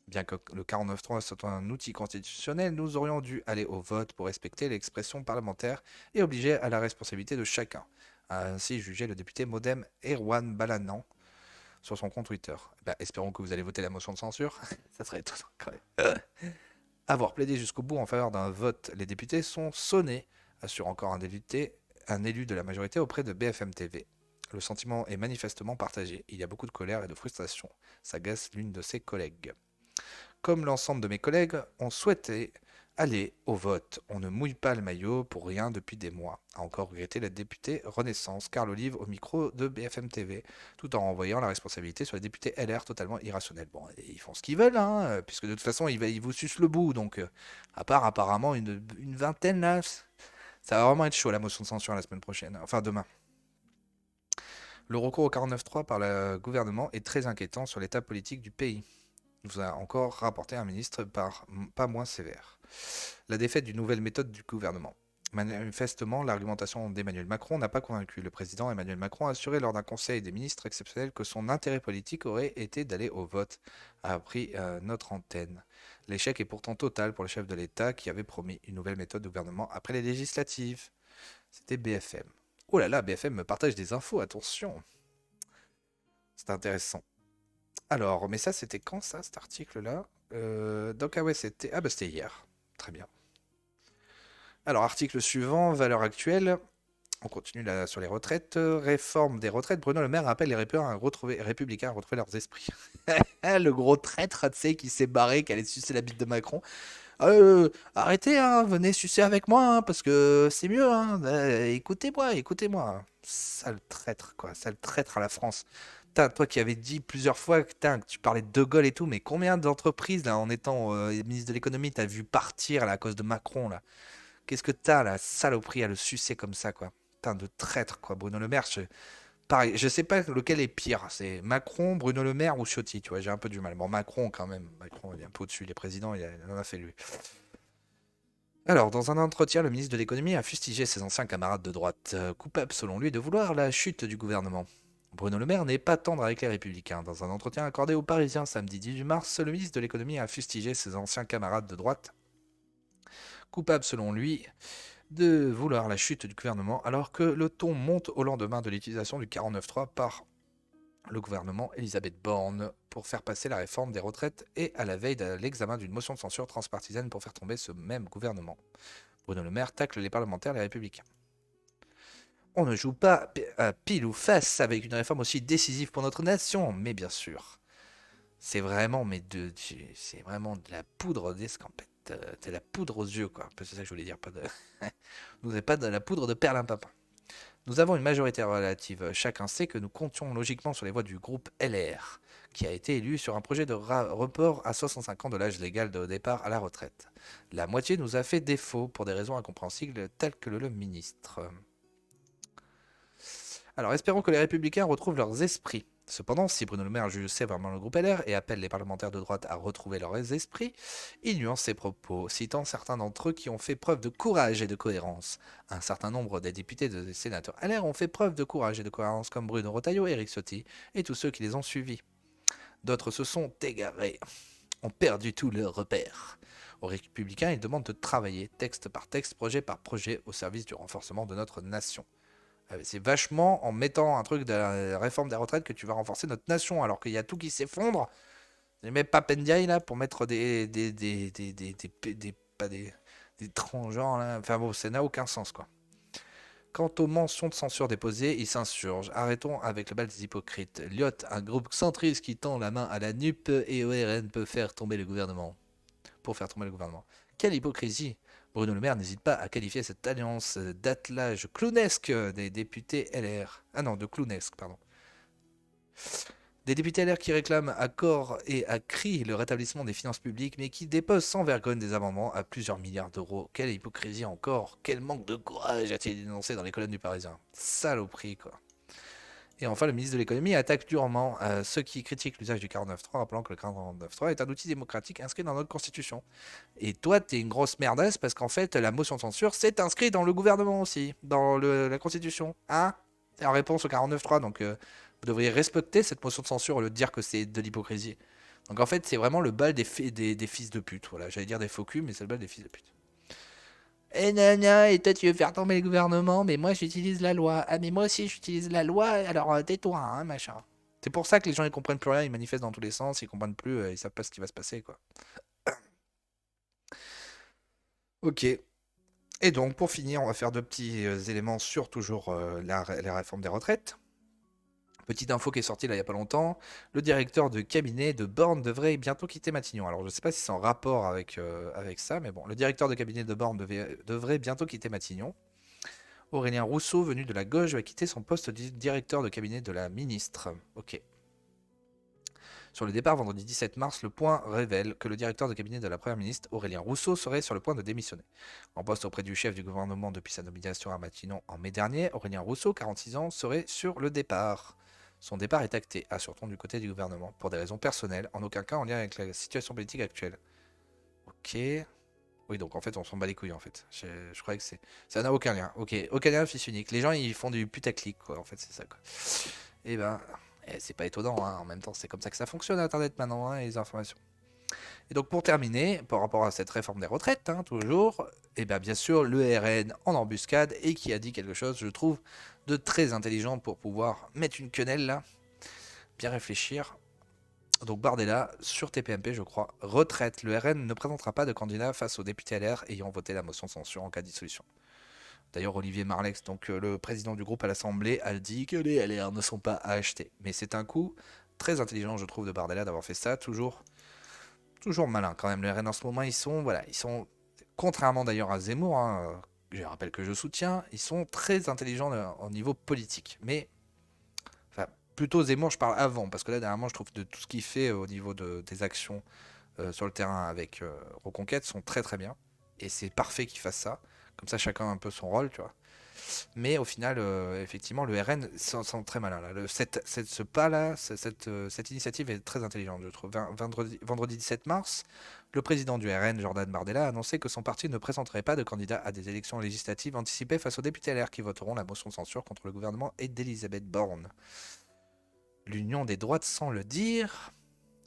Bien que le 49.3 soit un outil constitutionnel, nous aurions dû aller au vote pour respecter l'expression parlementaire et obliger à la responsabilité de chacun, a ainsi jugé le député Modem Erwan Balanan sur son compte Twitter. Espérons que vous allez voter la motion de censure, ça serait étonnant quand même. Avoir plaidé jusqu'au bout en faveur d'un vote, les députés sont sonnés, assure encore un élu de la majorité auprès de BFM TV. Le sentiment est manifestement partagé. Il y a beaucoup de colère et de frustration, s'agace l'une de ses collègues. Comme l'ensemble de mes collègues, on souhaitait aller au vote. On ne mouille pas le maillot pour rien depuis des mois, a encore regretté la députée Renaissance, Carl Olive, au micro de BFM TV, tout en renvoyant la responsabilité sur les députés LR totalement irrationnels. Bon, ils font ce qu'ils veulent, hein, puisque de toute façon, ils vous sucent le bout, donc à part apparemment une vingtaine, là, ça va vraiment être chaud la motion de censure la semaine prochaine, enfin demain. Le recours au 49.3 par le gouvernement est très inquiétant sur l'état politique du pays, nous a encore rapporté un ministre pas moins sévère. La défaite d'une nouvelle méthode du gouvernement. Manifestement, l'argumentation d'Emmanuel Macron n'a pas convaincu. Le président Emmanuel Macron a assuré lors d'un conseil des ministres exceptionnel que son intérêt politique aurait été d'aller au vote, a appris notre antenne. L'échec est pourtant total pour le chef de l'État qui avait promis une nouvelle méthode de gouvernement après les législatives. C'était BFM. Oh là là, BFM me partage des infos, attention. C'est intéressant. Alors, mais ça, c'était quand ça, cet article-là donc, ah ouais, c'était hier. Très bien. Alors, article suivant, valeur actuelle. On continue là sur les retraites. Réforme des retraites. Bruno Le Maire appelle les républicains à retrouver leurs esprits. Le gros traître, tu sais, qui s'est barré, qui allait sucer la bite de Macron. Arrêtez, hein, venez sucer avec moi, hein, parce que c'est mieux. Hein. Écoutez-moi. Sale traître, quoi. Sale traître à la France. Toi qui avais dit plusieurs fois que tu parlais de Gaulle et tout, mais combien d'entreprises, là, en étant ministre de l'économie, t'as vu partir là, à cause de Macron, là? Qu'est-ce que t'as, la saloperie, à le sucer comme ça, quoi? Putain de traître, quoi. Bruno Le Maire, pareil, je sais pas lequel est pire. C'est Macron, Bruno Le Maire ou Ciotti, tu vois, j'ai un peu du mal. Bon, Macron, quand même. Macron, il est un peu au-dessus. Les présidents, il en a fait lui. Alors, dans un entretien, le ministre de l'économie a fustigé ses anciens camarades de droite, coupables selon lui de vouloir la chute du gouvernement. Bruno Le Maire n'est pas tendre avec les Républicains. Dans un entretien accordé aux Parisiens samedi 18 mars, le ministre de l'économie a fustigé ses anciens camarades de droite, coupables selon lui de vouloir la chute du gouvernement, alors que le ton monte au lendemain de l'utilisation du 49.3 par le gouvernement Elisabeth Borne pour faire passer la réforme des retraites et à la veille de l'examen d'une motion de censure transpartisane pour faire tomber ce même gouvernement. Bruno Le Maire tacle les parlementaires, les Républicains. On ne joue pas à pile ou face avec une réforme aussi décisive pour notre nation, mais bien sûr. C'est vraiment, c'est vraiment de la poudre d'escampette. C'est de la poudre aux yeux, quoi. C'est ça que je voulais dire. Vous n'avez pas de la poudre de perlimpinpin. Nous avons une majorité relative. Chacun sait que nous comptions logiquement sur les voix du groupe LR, qui a été élu sur un projet de report à 65 ans de l'âge légal de départ à la retraite. La moitié nous a fait défaut pour des raisons incompréhensibles telles que le ministre. Alors, espérons que les Républicains retrouvent leurs esprits. Cependant, si Bruno Le Maire juge sévèrement le groupe LR et appelle les parlementaires de droite à retrouver leurs esprits, il nuance ses propos, citant certains d'entre eux qui ont fait preuve de courage et de cohérence. Un certain nombre des députés et des sénateurs LR ont fait preuve de courage et de cohérence, comme Bruno Retailleau, Éric Ciotti et tous ceux qui les ont suivis. D'autres se sont égarés, ont perdu tout leur repère. Aux Républicains, ils demandent de travailler, texte par texte, projet par projet, au service du renforcement de notre nation. C'est vachement en mettant un truc de la réforme des retraites que tu vas renforcer notre nation, alors qu'il y a tout qui s'effondre. Et même pas Pendiaï là pour mettre des transgenres là. Enfin bon, ça n'a aucun sens quoi. Quant aux mentions de censure déposées, ils s'insurgent. Arrêtons avec le bal des hypocrites. Lyot, un groupe centriste qui tend la main à la NUP et au RN pour faire tomber le gouvernement. Quelle hypocrisie! Bruno Le Maire n'hésite pas à qualifier cette alliance d'attelage clownesque des députés LR. Ah non, de clownesque, pardon. Des députés LR qui réclament à corps et à cri le rétablissement des finances publiques, mais qui déposent sans vergogne des amendements à plusieurs milliards d'euros. Quelle hypocrisie encore. Quel manque de courage a-t-il dénoncé dans les colonnes du Parisien. Saloperie, quoi. Et enfin, le ministre de l'économie attaque durement ceux qui critiquent l'usage du 49.3, rappelant que le 49.3 est un outil démocratique inscrit dans notre constitution. Et toi, t'es une grosse merdasse parce qu'en fait, la motion de censure, c'est inscrit dans le gouvernement aussi, dans la constitution. Hein? C'est en réponse au 49.3, donc vous devriez respecter cette motion de censure au lieu de dire que c'est de l'hypocrisie. Donc en fait, c'est vraiment le bal des fils de pute. Voilà, j'allais dire des faux culs, mais c'est le bal des fils de pute. Et nana, et toi tu veux faire tomber le gouvernement, mais moi j'utilise la loi. Ah mais moi aussi j'utilise la loi, alors tais-toi, hein, machin. C'est pour ça que les gens ils comprennent plus rien, ils manifestent dans tous les sens, ils comprennent plus, ils savent pas ce qui va se passer, quoi. Ok. Et donc pour finir, on va faire deux petits éléments sur toujours la réforme des retraites. Petite info qui est sortie là il n'y a pas longtemps, le directeur de cabinet de Borne devrait bientôt quitter Matignon. Alors je ne sais pas si c'est en rapport avec ça, mais bon, le directeur de cabinet de Borne devrait bientôt quitter Matignon. Aurélien Rousseau, venu de la gauche, va quitter son poste de directeur de cabinet de la ministre. Ok. Sur le départ, vendredi 17 mars, Le Point révèle que le directeur de cabinet de la Première ministre, Aurélien Rousseau, serait sur le point de démissionner. En poste auprès du chef du gouvernement depuis sa nomination à Matignon en mai dernier, Aurélien Rousseau, 46 ans, serait sur le départ. Son départ est acté, assure-t-on du côté du gouvernement, pour des raisons personnelles, en aucun cas en lien avec la situation politique actuelle. Ok. Oui, donc en fait, on s'en bat les couilles, en fait. Je croyais que c'est... Ça n'a aucun lien. Ok, aucun lien, fils unique. Les gens, ils font du putaclic, quoi, en fait, c'est ça, quoi. Et ben, c'est pas étonnant, hein. En même temps, c'est comme ça que ça fonctionne, Internet, maintenant, hein, les informations. Et donc, pour terminer, par rapport à cette réforme des retraites, hein, toujours, et bien sûr, le RN en embuscade, et qui a dit quelque chose, je trouve, de très intelligent pour pouvoir mettre une quenelle, là, bien réfléchir. Donc Bardella, sur TPMP je crois, retraite, le RN ne présentera pas de candidat face aux députés LR ayant voté la motion de censure en cas de dissolution. D'ailleurs Olivier Marleix, donc le président du groupe à l'Assemblée, a dit que les LR ne sont pas à acheter. Mais c'est un coup très intelligent je trouve de Bardella d'avoir fait ça, toujours malin quand même. Le RN en ce moment ils sont, contrairement d'ailleurs à Zemmour, hein, je rappelle que je soutiens, ils sont très intelligents au niveau politique. Mais plutôt Zemmour, je parle avant, parce que là, dernièrement, je trouve que tout ce qu'il fait au niveau des actions sur le terrain avec Reconquête sont très très bien. Et c'est parfait qu'il fasse ça. Comme ça, chacun a un peu son rôle, tu vois. Mais au final, effectivement, le RN sent très malin. Là. Ce pas-là, cette initiative est très intelligente, je trouve. Vendredi 17 mars, le président du RN, Jordan Bardella, a annoncé que son parti ne présenterait pas de candidat à des élections législatives anticipées face aux députés LR qui voteront la motion de censure contre le gouvernement et d'Elisabeth Borne. L'union des droites sans le dire.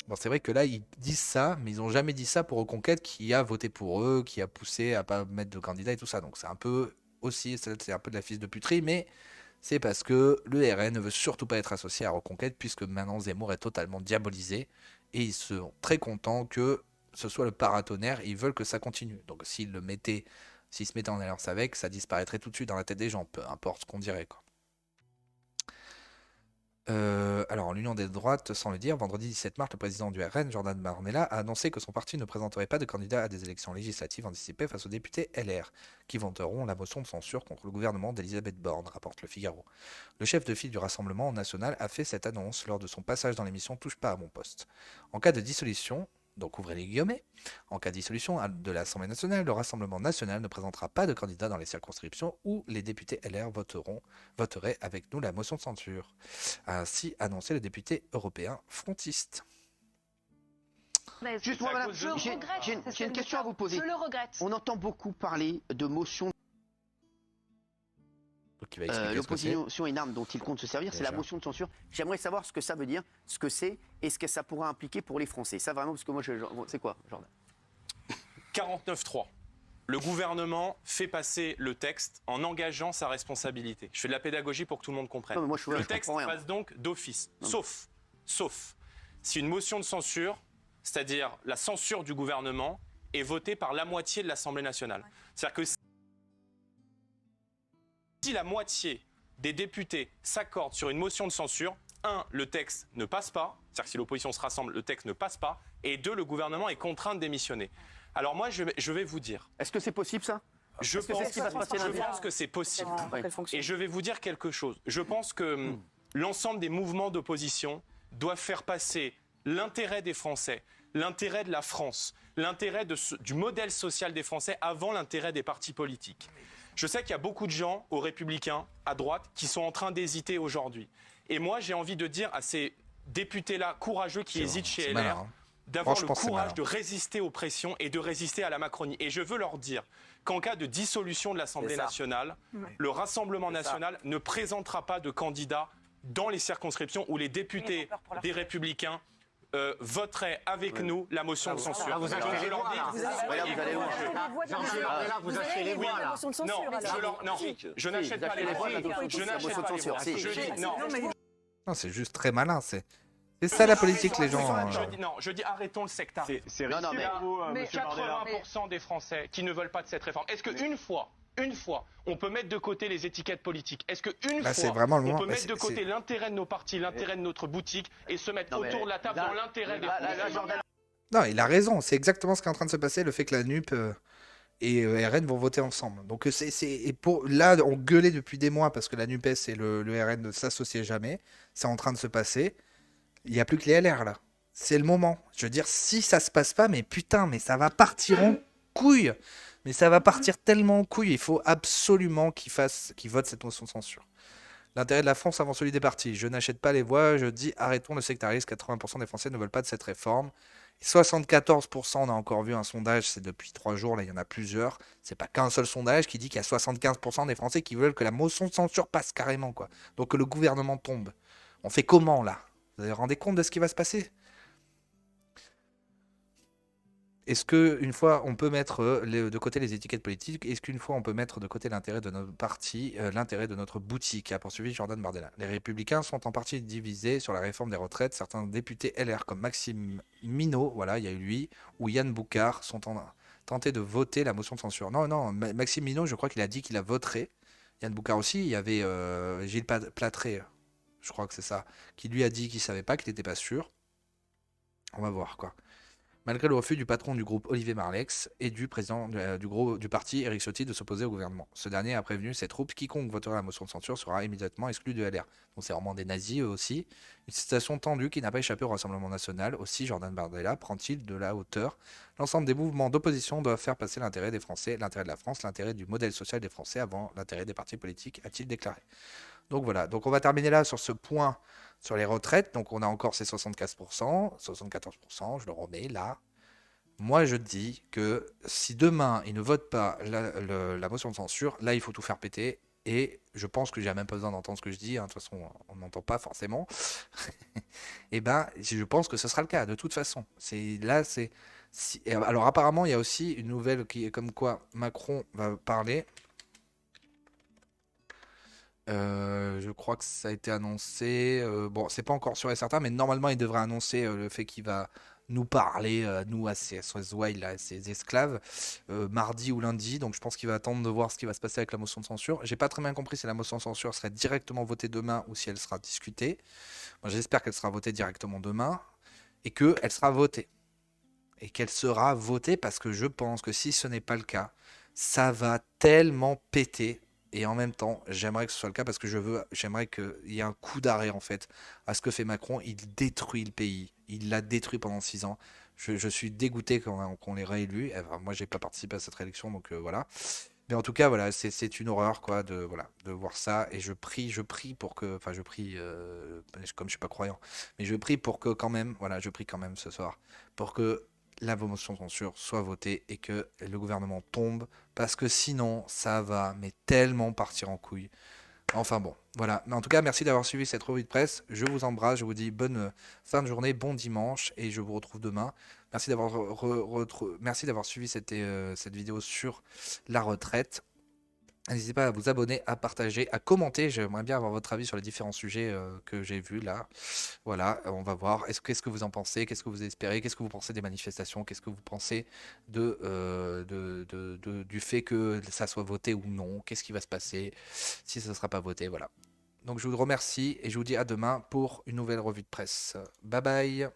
Bon, c'est vrai que là, ils disent ça, mais ils n'ont jamais dit ça pour Reconquête qui a voté pour eux, qui a poussé à pas mettre de candidat et tout ça. Donc c'est un peu aussi, c'est un peu de la fils de puterie, mais c'est parce que le RN ne veut surtout pas être associé à Reconquête, puisque maintenant Zemmour est totalement diabolisé, et ils sont très contents que ce soit le paratonnerre, et ils veulent que ça continue. Donc s'ils se mettaient en alliance avec, ça disparaîtrait tout de suite dans la tête des gens, peu importe ce qu'on dirait, quoi. Alors, l'Union des droites, sans le dire, vendredi 17 mars, le président du RN, Jordan Bardella, a annoncé que son parti ne présenterait pas de candidat à des élections législatives anticipées face aux députés LR, qui voteront la motion de censure contre le gouvernement d'Elisabeth Borne, rapporte Le Figaro. Le chef de file du Rassemblement national a fait cette annonce lors de son passage dans l'émission Touche pas à mon poste. En cas de dissolution, donc ouvrez les guillemets, en cas de dissolution de l'Assemblée nationale, le Rassemblement national ne présentera pas de candidat dans les circonscriptions où les députés LR voteraient avec nous la motion de censure, a ainsi annoncé le député européen frontiste. Juste moi, madame, j'ai une question à vous poser. Je le regrette. On entend beaucoup parler de motion. L'opposition est une arme dont il compte se servir, c'est la motion de censure. J'aimerais savoir ce que ça veut dire, ce que c'est et ce que ça pourra impliquer pour les Français. Ça vraiment, parce que moi, c'est quoi, Jordan? 49.3. Le gouvernement fait passer le texte en engageant sa responsabilité. Je fais de la pédagogie pour que tout le monde comprenne. Non, mais moi, le texte passe donc d'office, sauf si une motion de censure, c'est-à-dire la censure du gouvernement, est votée par la moitié de l'Assemblée nationale. C'est-à-dire que si la moitié des députés s'accordent sur une motion de censure, 1, le texte ne passe pas, c'est-à-dire que si l'opposition se rassemble, le texte ne passe pas, et 2, le gouvernement est contraint de démissionner. Alors moi, je vais vous dire... Est-ce que c'est possible, ça? Je pense que c'est possible. Et je vais vous dire quelque chose. Je pense que l'ensemble des mouvements d'opposition doivent faire passer l'intérêt des Français, l'intérêt de la France, l'intérêt du modèle social des Français avant l'intérêt des partis politiques. Je sais qu'il y a beaucoup de gens, aux Républicains, à droite, qui sont en train d'hésiter aujourd'hui. Et moi, j'ai envie de dire à ces députés-là courageux qui hésitent chez LR, malin, hein. d'avoir le Franchement, c'est courage malin. de résister aux pressions et de résister à la Macronie. Et je veux leur dire qu'en cas de dissolution de l'Assemblée C'est ça. nationale, le Rassemblement national ne présentera pas de candidat dans les circonscriptions où les députés des Républicains voteraient avec nous la motion de censure. Là, vous achetez Je les leur voix, dis- là. Vous allez où Là, vous achetez les voix, là. Non, je n'achète pas les voix. Je n'achète pas les voix. Je dis non. Non, c'est juste très malin. C'est ça la politique, les gens. Je dis arrêtons le sectarisme. C'est Non, non, risqué mais- pour vous, monsieur Bardella. 80% des Français qui ne veulent pas de cette réforme. Est-ce qu'une fois, on peut mettre de côté les étiquettes politiques? Est-ce qu'une Là, c'est fois, vraiment le on moment. peut Mais mettre de côté l'intérêt de nos partis, l'intérêt de notre boutique et se mettre Non, mais autour de la table là- dans l'intérêt des là, Français? Jordan, Non, il a raison. C'est exactement ce qui est en train de se passer. Le fait que la NUP et RN vont voter ensemble. Donc et là, on gueulait depuis des mois parce que la NUPES et le RN ne s'associaient jamais. C'est en train de se passer. Il n'y a plus que les LR là. C'est le moment. Je veux dire, si ça se passe pas, mais putain, mais ça va partir en couille. Mais ça va partir tellement en couille. Il faut absolument qu'ils votent cette motion de censure. L'intérêt de la France avant celui des partis. Je n'achète pas les voix. Je dis arrêtons le sectarisme. 80% des Français ne veulent pas de cette réforme. 74%, on a encore vu un sondage, c'est depuis 3 jours, là il y en a plusieurs. C'est pas qu'un seul sondage qui dit qu'il y a 75% des Français qui veulent que la motion de censure passe carrément, quoi. Donc que le gouvernement tombe. On fait comment là? Vous vous rendez compte de ce qui va se passer? Est-ce qu'une fois on peut mettre de côté les étiquettes politiques? Est-ce qu'une fois on peut mettre de côté l'intérêt de notre parti, l'intérêt de notre boutique, a poursuivi Jordan Bardella? Les Républicains sont en partie divisés sur la réforme des retraites. Certains députés LR comme Maxime Minot, voilà, il y a eu lui, ou Yann Boucard sont tentés de voter la motion de censure. Non, Maxime Minot, je crois qu'il a dit qu'il la voterait. Yann Boucard aussi, il y avait Gilles Platré, je crois que c'est ça, qui lui a dit qu'il savait pas, qu'il n'était pas sûr. On va voir, quoi. Malgré le refus du patron du groupe Olivier Marleix et du président du parti Éric Ciotti de s'opposer au gouvernement. Ce dernier a prévenu ses troupes, quiconque votera la motion de censure sera immédiatement exclu de LR. Donc c'est vraiment des nazis eux aussi. Une situation tendue qui n'a pas échappé au Rassemblement national. Aussi, Jordan Bardella prend-il de la hauteur? L'ensemble des mouvements d'opposition doivent faire passer l'intérêt des Français, l'intérêt de la France, l'intérêt du modèle social des Français avant l'intérêt des partis politiques, a-t-il déclaré. Donc voilà, donc on va terminer là sur ce point sur les retraites. Donc on a encore ces 74%, je le remets là. Moi je dis que si demain ils ne votent pas la motion de censure, là il faut tout faire péter. Et je pense que j'ai même pas besoin d'entendre ce que je dis, hein. De toute façon on n'entend pas forcément. Et ben je pense que ce sera le cas de toute façon. Alors apparemment il y a aussi une nouvelle qui est comme quoi Macron va parler. Je crois que ça a été annoncé. Bon, c'est pas encore sûr et certain, mais normalement, il devrait annoncer le fait qu'il va nous parler, nous, à ses esclaves, mardi ou lundi. Donc, je pense qu'il va attendre de voir ce qui va se passer avec la motion de censure. J'ai pas très bien compris si la motion de censure serait directement votée demain ou si elle sera discutée. Moi, j'espère qu'elle sera votée directement demain et qu'elle sera votée. Et qu'elle sera votée parce que je pense que si ce n'est pas le cas, ça va tellement péter. Et en même temps, j'aimerais que ce soit le cas parce que j'aimerais qu'il y ait un coup d'arrêt en fait à ce que fait Macron. Il détruit le pays. Il l'a détruit pendant 6 ans. Je suis dégoûté qu'on l'ait réélu. Enfin, moi, j'ai pas participé à cette réélection, donc voilà. Mais en tout cas, voilà, c'est une horreur quoi de voir ça. Et je prie pour que, enfin, je prie comme je suis pas croyant, mais je prie pour que quand même, voilà, je prie quand même ce soir pour que la motion de censure soit votée et que le gouvernement tombe, parce que sinon, ça va mais tellement partir en couille. Enfin bon, voilà. Mais en tout cas, merci d'avoir suivi cette revue de presse. Je vous embrasse, je vous dis bonne fin de journée, bon dimanche, et je vous retrouve demain. Merci d'avoir suivi cette vidéo sur la retraite. N'hésitez pas à vous abonner, à partager, à commenter. J'aimerais bien avoir votre avis sur les différents sujets que j'ai vus là. Voilà, on va voir. Qu'est-ce que vous en pensez? Qu'est-ce que vous espérez? Qu'est-ce que vous pensez des manifestations? Qu'est-ce que vous pensez du fait que ça soit voté ou non? Qu'est-ce qui va se passer si ça ne sera pas voté? Voilà. Donc je vous remercie et je vous dis à demain pour une nouvelle revue de presse. Bye bye!